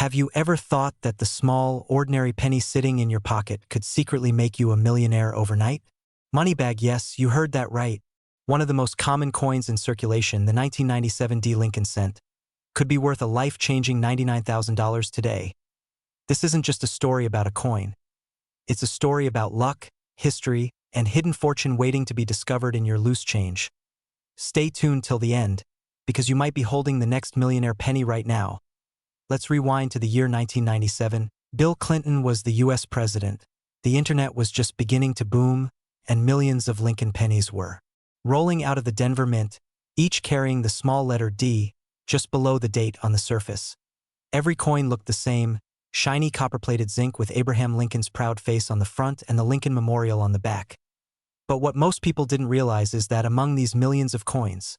Have you ever thought that the small, ordinary penny sitting in your pocket could secretly make you a millionaire overnight? Moneybag, yes, you heard that right. One of the most common coins in circulation, the 1997 D Lincoln cent, could be worth a life-changing $99,000 today. This isn't just a story about a coin. It's a story about luck, history, and hidden fortune waiting to be discovered in your loose change. Stay tuned till the end, because you might be holding the next millionaire penny right now. Let's rewind to the year 1997. Bill Clinton was the US president. The internet was just beginning to boom, and millions of Lincoln pennies were rolling out of the Denver Mint, each carrying the small letter D just below the date on the surface. Every coin looked the same, shiny copper-plated zinc with Abraham Lincoln's proud face on the front and the Lincoln Memorial on the back. But what most people didn't realize is that among these millions of coins,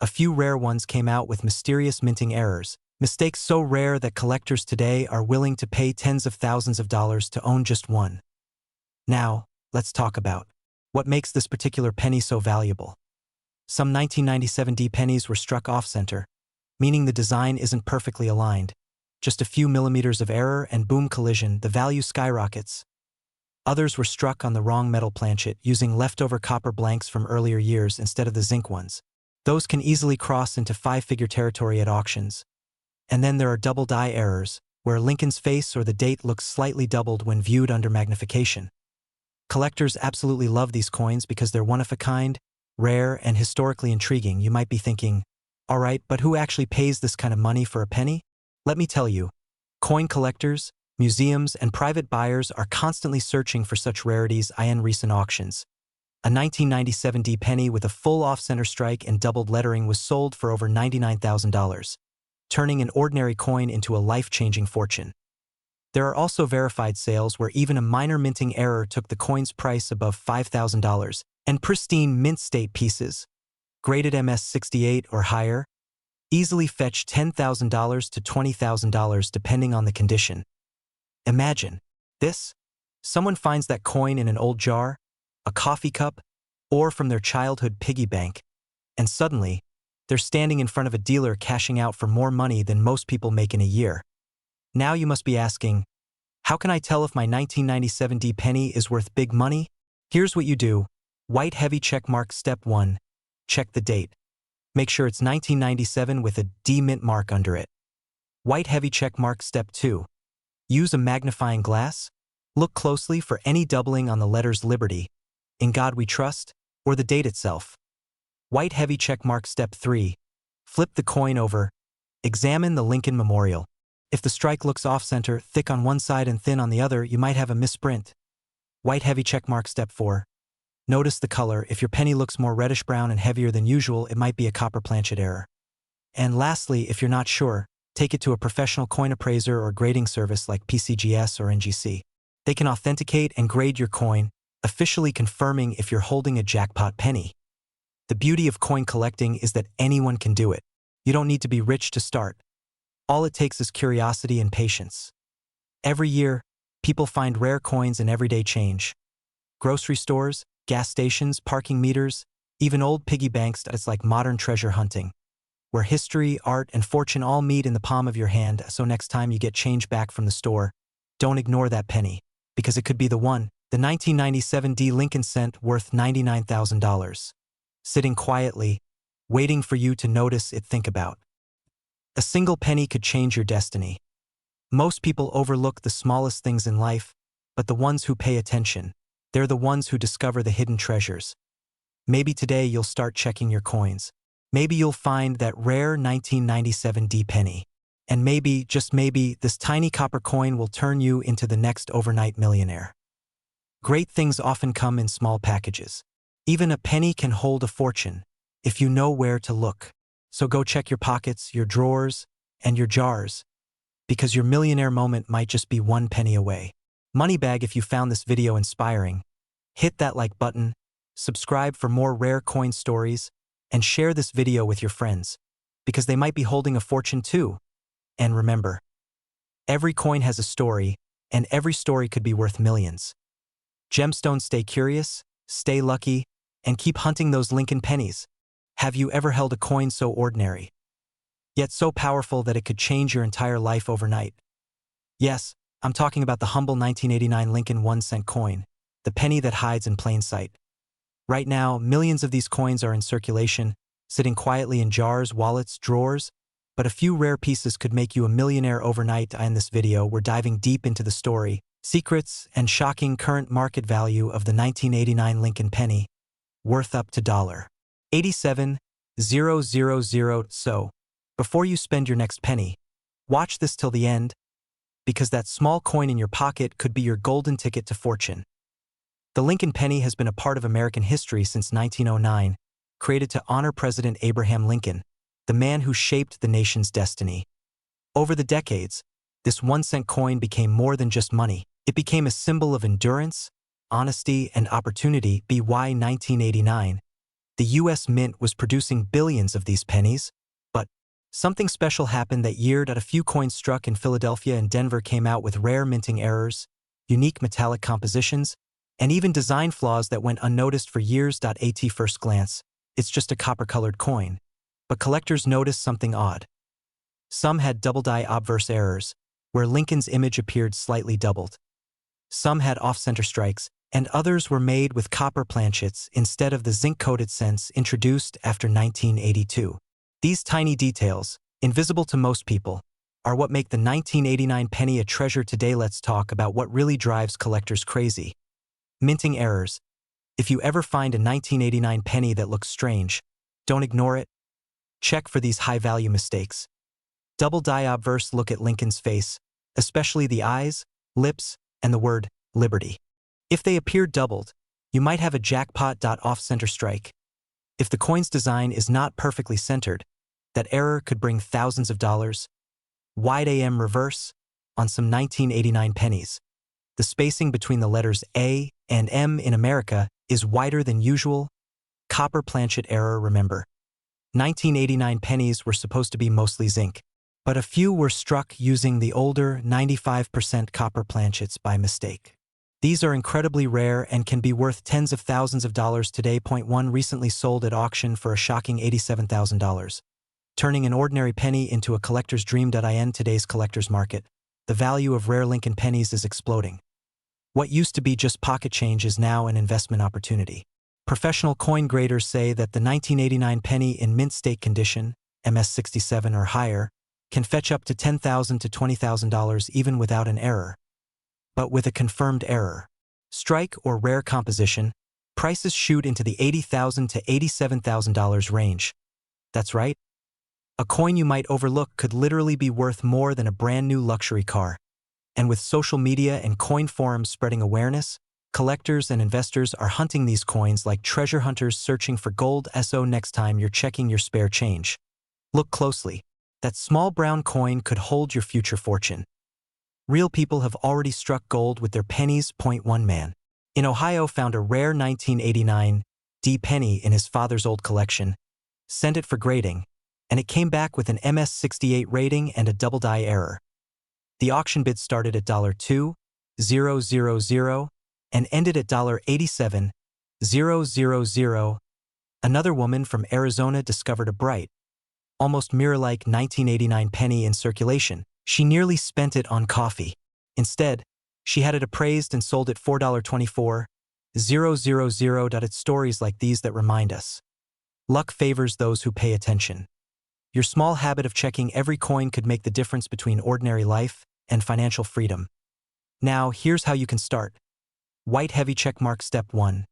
a few rare ones came out with mysterious minting errors, mistakes so rare that collectors today are willing to pay tens of thousands of dollars to own just one. Now, let's talk about what makes this particular penny so valuable. Some 1997 D pennies were struck off-center, meaning the design isn't perfectly aligned. Just a few millimeters of error and boom collision, the value skyrockets. Others were struck on the wrong metal planchet, using leftover copper blanks from earlier years instead of the zinc ones. Those can easily cross into five-figure territory at auctions. And then there are double die errors, where Lincoln's face or the date looks slightly doubled when viewed under magnification. Collectors absolutely love these coins because they're one-of-a-kind, rare, and historically intriguing. You might be thinking, all right, but who actually pays this kind of money for a penny? Let me tell you, coin collectors, museums, and private buyers are constantly searching for such rarities in recent auctions. A 1997 D penny with a full off-center strike and doubled lettering was sold for over $99,000. Turning an ordinary coin into a life-changing fortune. There are also verified sales where even a minor minting error took the coin's price above $5,000, and pristine mint state pieces, graded MS-68 or higher, easily fetch $10,000 to $20,000 depending on the condition. Imagine this. Someone finds that coin in an old jar, a coffee cup, or from their childhood piggy bank, and suddenly, they're standing in front of a dealer cashing out for more money than most people make in a year. Now you must be asking, how can I tell if my 1997 D penny is worth big money? Here's what you do. White heavy check mark step 1. Check the date. Make sure it's 1997 with a D mint mark under it. White heavy check mark step 2. Use a magnifying glass. Look closely for any doubling on the letters Liberty, In God We Trust, or the date itself. White heavy check mark step 3. Flip the coin over. Examine the Lincoln Memorial. If the strike looks off-center, thick on one side and thin on the other, you might have a misprint. White heavy check mark step 4. Notice the color. If your penny looks more reddish-brown and heavier than usual, it might be a copper planchet error. And lastly, if you're not sure, take it to a professional coin appraiser or grading service like PCGS or NGC. They can authenticate and grade your coin, officially confirming if you're holding a jackpot penny. The beauty of coin collecting is that anyone can do it. You don't need to be rich to start. All it takes is curiosity and patience. Every year, people find rare coins in everyday change. Grocery stores, gas stations, parking meters, even old piggy banks. It's like modern treasure hunting, where history, art, and fortune all meet in the palm of your hand. So next time you get change back from the store, don't ignore that penny, because it could be the one, the 1997 D Lincoln cent worth $99,000. Sitting quietly, waiting for you to notice it. Think about. A single penny could change your destiny. Most people overlook the smallest things in life, but the ones who pay attention, they're the ones who discover the hidden treasures. Maybe today you'll start checking your coins. Maybe you'll find that rare 1997 D penny. And maybe, just maybe, this tiny copper coin will turn you into the next overnight millionaire. Great things often come in small packages. Even a penny can hold a fortune, if you know where to look. So go check your pockets, your drawers, and your jars, because your millionaire moment might just be one penny away. Moneybag, if you found this video inspiring, hit that like button, subscribe for more rare coin stories, and share this video with your friends, because they might be holding a fortune too. And remember, every coin has a story, and every story could be worth millions. Gemstones, stay curious, stay lucky, and keep hunting those Lincoln pennies. Have you ever held a coin so ordinary, yet so powerful that it could change your entire life overnight? Yes, I'm talking about the humble 1989 Lincoln 1-cent coin, the penny that hides in plain sight. Right now, millions of these coins are in circulation, sitting quietly in jars, wallets, drawers, but a few rare pieces could make you a millionaire overnight. In this video, we're diving deep into the story, secrets, and shocking current market value of the 1989 Lincoln penny, worth up to $87,000. So, before you spend your next penny, watch this till the end, because that small coin in your pocket could be your golden ticket to fortune. The Lincoln penny has been a part of American history since 1909, created to honor President Abraham Lincoln, the man who shaped the nation's destiny. Over the decades, this 1-cent coin became more than just money. It became a symbol of endurance, honesty, and opportunity. By 1989, the U.S. Mint was producing billions of these pennies, but something special happened that year. A few coins struck in Philadelphia and Denver came out with rare minting errors, unique metallic compositions, and even design flaws that went unnoticed for years. At first glance, it's just a copper-colored coin. But collectors noticed something odd. Some had double-die obverse errors, where Lincoln's image appeared slightly doubled. Some had off-center strikes, and others were made with copper planchets instead of the zinc-coated cents introduced after 1982. These tiny details, invisible to most people, are what make the 1989 penny a treasure. Today, let's talk about what really drives collectors crazy. Minting errors. If you ever find a 1989 penny that looks strange, don't ignore it. Check for these high-value mistakes. Double-die obverse. Look at Lincoln's face, especially the eyes, lips, and the word liberty. If they appear doubled, you might have a jackpot. Off-center strike. If the coin's design is not perfectly centered, that error could bring thousands of dollars. Wide AM reverse. On some 1989 pennies, the spacing between the letters A and M in America is wider than usual. Copper planchet error. Remember, 1989 pennies were supposed to be mostly zinc, but a few were struck using the older 95% copper planchets by mistake. These are incredibly rare and can be worth tens of thousands of dollars today. One recently sold at auction for a shocking $87,000, turning an ordinary penny into a collector's dream. In today's collector's market, the value of rare Lincoln pennies is exploding. What used to be just pocket change is now an investment opportunity. Professional coin graders say that the 1989 penny in mint state condition, MS67 or higher, can fetch up to $10,000 to $20,000 even without an error. But with a confirmed error, strike, or rare composition, prices shoot into the $80,000 to $87,000 range. That's right. A coin you might overlook could literally be worth more than a brand new luxury car. And with social media and coin forums spreading awareness, collectors and investors are hunting these coins like treasure hunters searching for gold. So next time you're checking your spare change, look closely. That small brown coin could hold your future fortune. Real people have already struck gold with their pennies. One man in Ohio found a rare 1989 D penny in his father's old collection, sent it for grading, and it came back with an MS68 rating and a double-die error. The auction bid started at $2,000 and ended at $87,000. Another woman from Arizona discovered a bright, almost mirror-like 1989 penny in circulation. She nearly spent it on coffee. Instead, she had it appraised and sold at $4.24,000. It's stories like these that remind us. Luck favors those who pay attention. Your small habit of checking every coin could make the difference between ordinary life and financial freedom. Now, here's how you can start. White heavy checkmark. Step 1.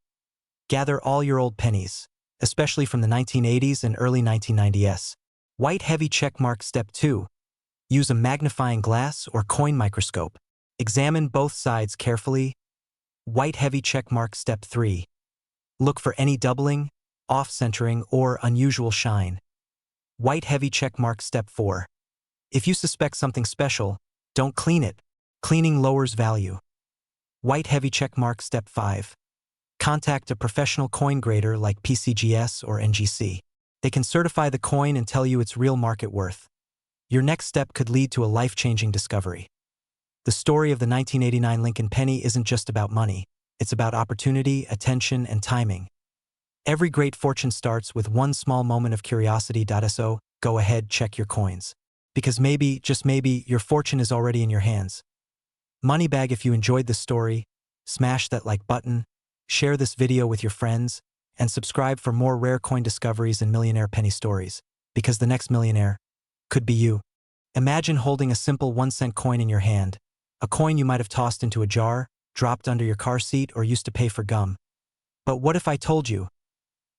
Gather all your old pennies, especially from the 1980s and early 1990s. White heavy checkmark. Step 2. Use a magnifying glass or coin microscope. Examine both sides carefully. White heavy checkmark. Step 3. Look for any doubling, off-centering, or unusual shine. White heavy checkmark. Step 4. If you suspect something special, don't clean it. Cleaning lowers value. White heavy checkmark. Step 5. Contact a professional coin grader like PCGS or NGC. They can certify the coin and tell you its real market worth. Your next step could lead to a life-changing discovery. The story of the 1989 Lincoln penny isn't just about money. It's about opportunity, attention, and timing. Every great fortune starts with one small moment of curiosity. So, go ahead, check your coins. Because maybe, just maybe, your fortune is already in your hands. Moneybag, if you enjoyed this story, smash that like button, share this video with your friends, and subscribe for more rare coin discoveries and millionaire penny stories, because the next millionaire could be you. Imagine holding a simple 1-cent coin in your hand, a coin you might have tossed into a jar, dropped under your car seat, or used to pay for gum. But what if I told you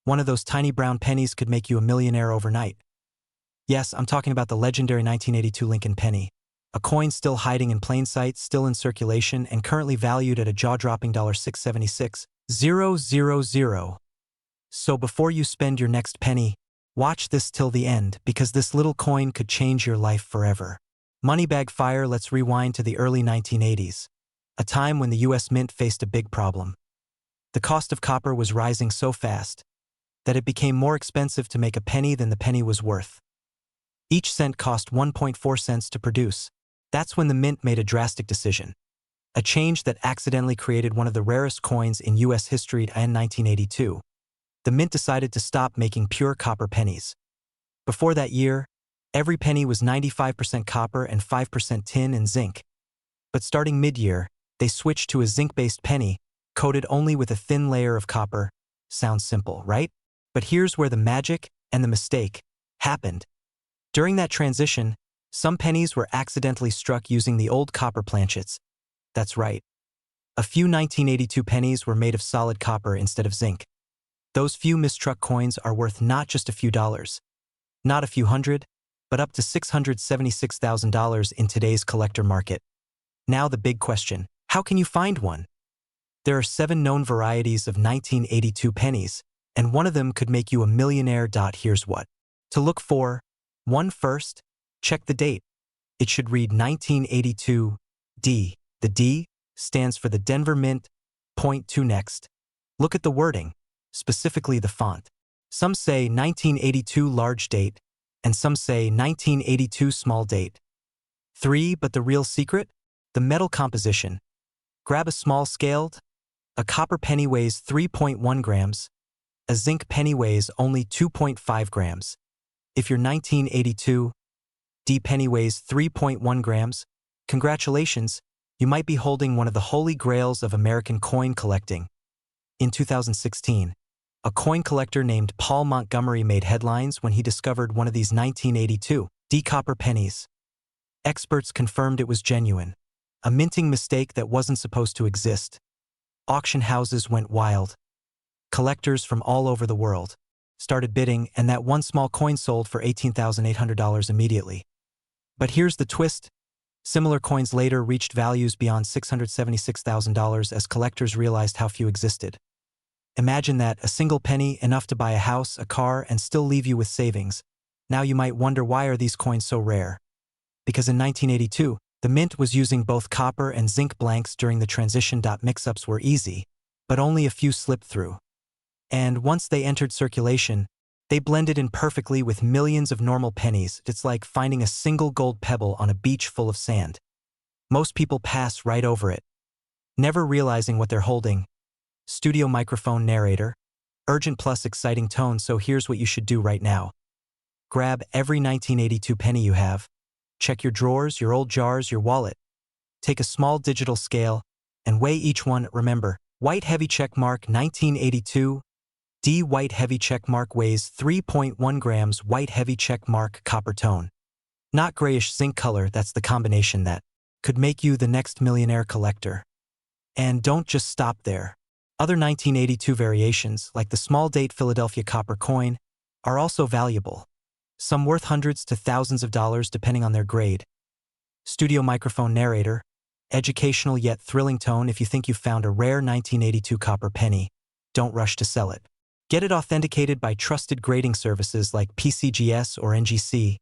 one of those tiny brown pennies could make you a millionaire overnight? Yes, I'm talking about the legendary 1982 Lincoln penny, a coin still hiding in plain sight, still in circulation, and currently valued at a jaw-dropping $676,000. So before you spend your next penny, watch this till the end, because this little coin could change your life forever. Moneybag fire. Let's rewind to the early 1980s, a time when the US Mint faced a big problem. The cost of copper was rising so fast that it became more expensive to make a penny than the penny was worth. Each cent cost 1.4 cents to produce. That's when the Mint made a drastic decision, a change that accidentally created one of the rarest coins in US history. In 1982, the Mint decided to stop making pure copper pennies. Before that year, every penny was 95% copper and 5% tin and zinc. But starting mid-year, they switched to a zinc-based penny, coated only with a thin layer of copper. Sounds simple, right? But here's where the magic and the mistake happened. During that transition, some pennies were accidentally struck using the old copper planchets. That's right. A few 1982 pennies were made of solid copper instead of zinc. Those few mistruck coins are worth not just a few dollars, not a few hundred, but up to $676,000 in today's collector market. Now the big question, how can you find one? There are 7 known varieties of 1982 pennies, and one of them could make you a millionaire. Here's what to look for. 1. First, check the date. It should read 1982 D. The D stands for the Denver Mint. Point 2. Next, look at the wording, specifically the font. Some say 1982 large date, and some say 1982 small date. 3. But the real secret? The metal composition. Grab a small scaled. A copper penny weighs 3.1 grams. A zinc penny weighs only 2.5 grams. If your 1982 D penny weighs 3.1 grams, congratulations, you might be holding one of the holy grails of American coin collecting. In 2016, a coin collector named Paul Montgomery made headlines when he discovered one of these 1982 D copper pennies. Experts confirmed it was genuine, a minting mistake that wasn't supposed to exist. Auction houses went wild. Collectors from all over the world started bidding, and that one small coin sold for $18,800 immediately. But here's the twist. Similar coins later reached values beyond $676,000 as collectors realized how few existed. Imagine that, a single penny, enough to buy a house, a car, and still leave you with savings. Now you might wonder, why are these coins so rare? Because in 1982, the Mint was using both copper and zinc blanks during the transition. Mix-ups were easy, but only a few slipped through. And once they entered circulation, they blended in perfectly with millions of normal pennies. It's like finding a single gold pebble on a beach full of sand. Most people pass right over it, never realizing what they're holding. Studio microphone narrator, urgent plus exciting tone. So here's what you should do right now. Grab every 1982 penny you have. Check your drawers, your old jars, your wallet. Take a small digital scale and weigh each one. Remember, white heavy check mark 1982 D. White heavy check mark weighs 3.1 grams. White heavy check mark copper tone, not grayish zinc color. That's the combination that could make you the next millionaire collector. And don't just stop there. Other 1982 variations, like the small date Philadelphia copper coin, are also valuable, some worth hundreds to thousands of dollars depending on their grade. Studio microphone narrator, educational yet thrilling tone. If you think you've found a rare 1982 copper penny, don't rush to sell it. Get it authenticated by trusted grading services like PCGS or NGC.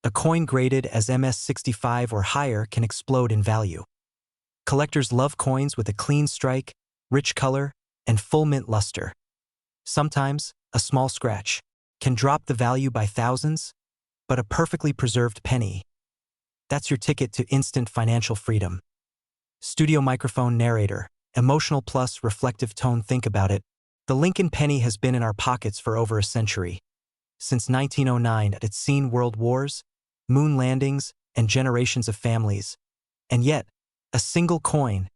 A coin graded as MS65 or higher can explode in value. Collectors love coins with a clean strike, rich color, and full mint luster. Sometimes, a small scratch can drop the value by thousands, but a perfectly preserved penny, that's your ticket to instant financial freedom. Studio microphone narrator, emotional plus reflective tone. Think about it. The Lincoln penny has been in our pockets for over a century. Since 1909, it's seen world wars, moon landings, and generations of families. And yet, A single coin,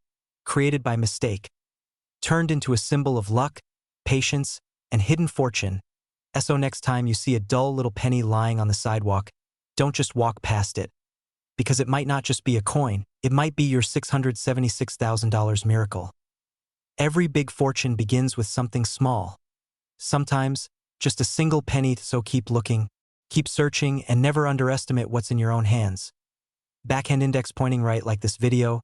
created by mistake, turned into a symbol of luck, patience, and hidden fortune. So next time you see a dull little penny lying on the sidewalk, don't just walk past it. Because it might not just be a coin, it might be your $676,000 miracle. Every big fortune begins with something small. Sometimes, just a single penny, so keep looking, keep searching, and never underestimate what's in your own hands. Backhand index pointing right, like this video.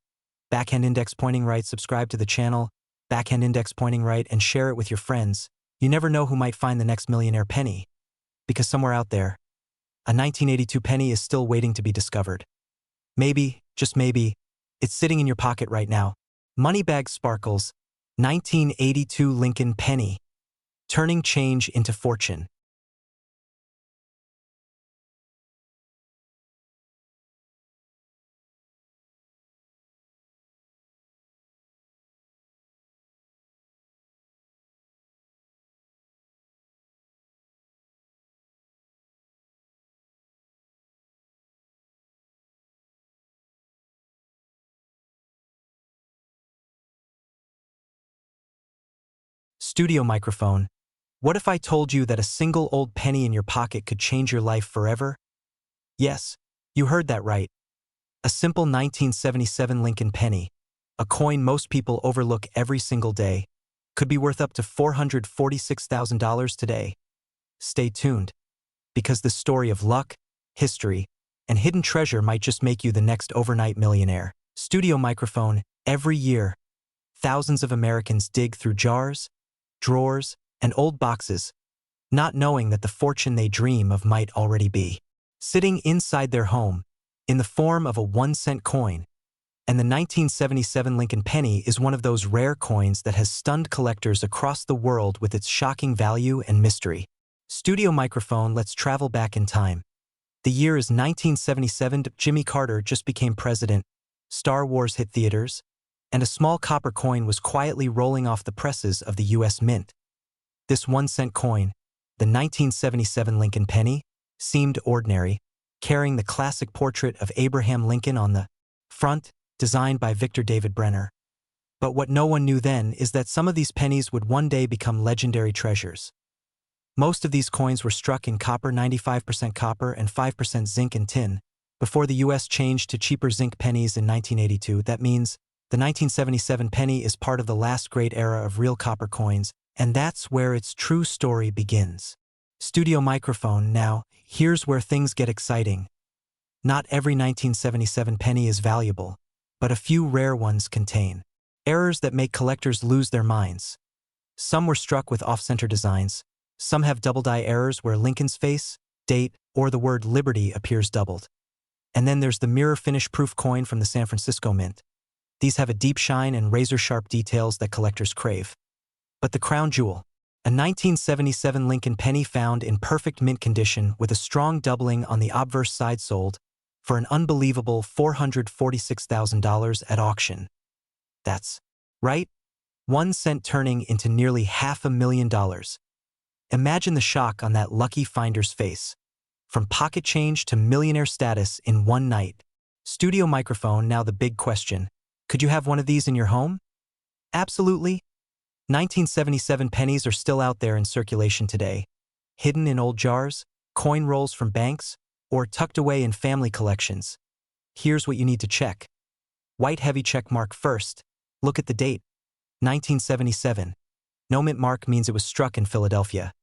Backhand index pointing right, subscribe to the channel. Backhand index pointing right, and share it with your friends. You never know who might find the next millionaire penny. Because somewhere out there, a 1982 penny is still waiting to be discovered. Maybe, just maybe, it's sitting in your pocket right now. Moneybag sparkles, 1982 Lincoln penny, turning change into fortune. Studio microphone. What if I told you that a single old penny in your pocket could change your life forever? Yes, you heard that right. A simple 1977 Lincoln penny, a coin most people overlook every single day, could be worth up to $446,000 today. Stay tuned, because the story of luck, history, and hidden treasure might just make you the next overnight millionaire. Studio microphone. Every year, thousands of Americans dig through jars, drawers, and old boxes, not knowing that the fortune they dream of might already be sitting inside their home, in the form of a 1-cent coin. And the 1977 Lincoln penny is one of those rare coins that has stunned collectors across the world with its shocking value and mystery. Studio microphone. Let's travel back in time. The year is 1977. Jimmy Carter just became president. Star Wars hit theaters, and a small copper coin was quietly rolling off the presses of the U.S. Mint. This 1-cent coin, the 1977 Lincoln penny, seemed ordinary, carrying the classic portrait of Abraham Lincoln on the front, designed by Victor David Brenner. But what no one knew then is that some of these pennies would one day become legendary treasures. Most of these coins were struck in copper, 95% copper and 5% zinc and tin. Before the U.S. changed to cheaper zinc pennies in 1982, that means the 1977 penny is part of the last great era of real copper coins, and that's where its true story begins. Studio microphone. Now, here's where things get exciting. Not every 1977 penny is valuable, but a few rare ones contain errors that make collectors lose their minds. Some were struck with off-center designs. Some have double-die errors where Lincoln's face, date, or the word liberty appears doubled. And then there's the mirror finish proof coin from the San Francisco Mint. These have a deep shine and razor-sharp details that collectors crave. But the crown jewel, a 1977 Lincoln penny found in perfect mint condition with a strong doubling on the obverse side, sold for an unbelievable $446,000 at auction. That's right, 1 cent turning into nearly $500,000. Imagine the shock on that lucky finder's face. From pocket change to millionaire status in one night. Studio microphone. Now the big question. Could you have one of these in your home? Absolutely. 1977 pennies are still out there in circulation today, hidden in old jars, coin rolls from banks, or tucked away in family collections. Here's what you need to check. White heavy check mark first. Look at the date. 1977. No mint mark means it was struck in Philadelphia.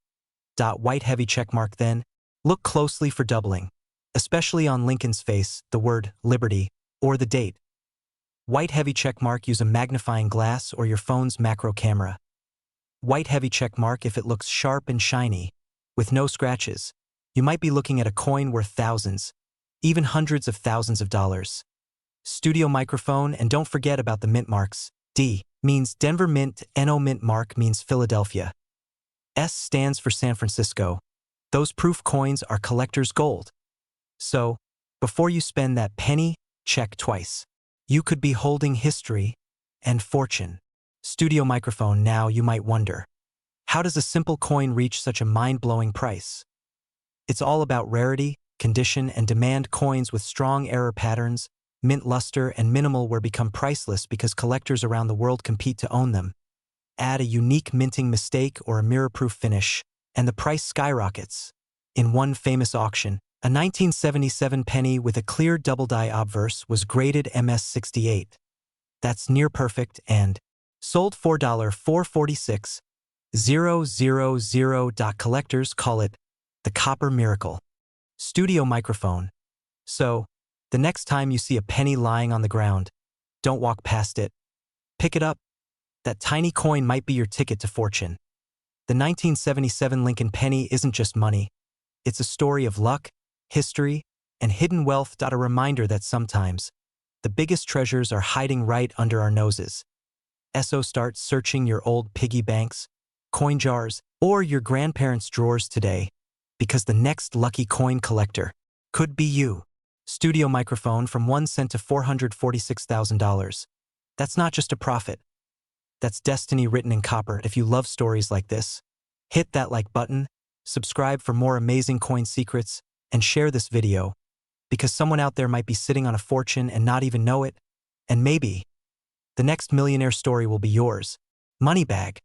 White heavy check mark then. Look closely for doubling, especially on Lincoln's face, the word liberty, or the date. White heavy check mark. Use a magnifying glass or your phone's macro camera. White heavy check mark. If it looks sharp and shiny, with no scratches, you might be looking at a coin worth thousands, even hundreds of thousands of dollars. Studio microphone. And don't forget about the mint marks. D means Denver Mint, NO mint mark means Philadelphia. S stands for San Francisco. Those proof coins are collector's gold. So, before you spend that penny, check twice. You could be holding history and fortune. Studio microphone. Now you might wonder, how does a simple coin reach such a mind-blowing price? It's all about rarity, condition, and demand. Coins with strong error patterns, mint luster, and minimal were become priceless because collectors around the world compete to own them. Add a unique minting mistake or a mirror-proof finish, and the price skyrockets. In one famous auction, a 1977 penny with a clear double-die obverse was graded MS68. That's near perfect and sold for $446,000. Collectors call it the copper miracle. Studio microphone. So, the next time you see a penny lying on the ground, don't walk past it. Pick it up. That tiny coin might be your ticket to fortune. The 1977 Lincoln penny isn't just money. It's a story of luck, history, and hidden wealth. A reminder that sometimes the biggest treasures are hiding right under our noses. So start searching your old piggy banks, coin jars, or your grandparents' drawers today, because the next lucky coin collector could be you. Studio microphone from 1 cent to $446,000. That's not just a profit. That's destiny written in copper. If you love stories like this, hit that like button, subscribe for more amazing coin secrets, and share this video, because someone out there might be sitting on a fortune and not even know it, and maybe the next millionaire story will be yours. Moneybag.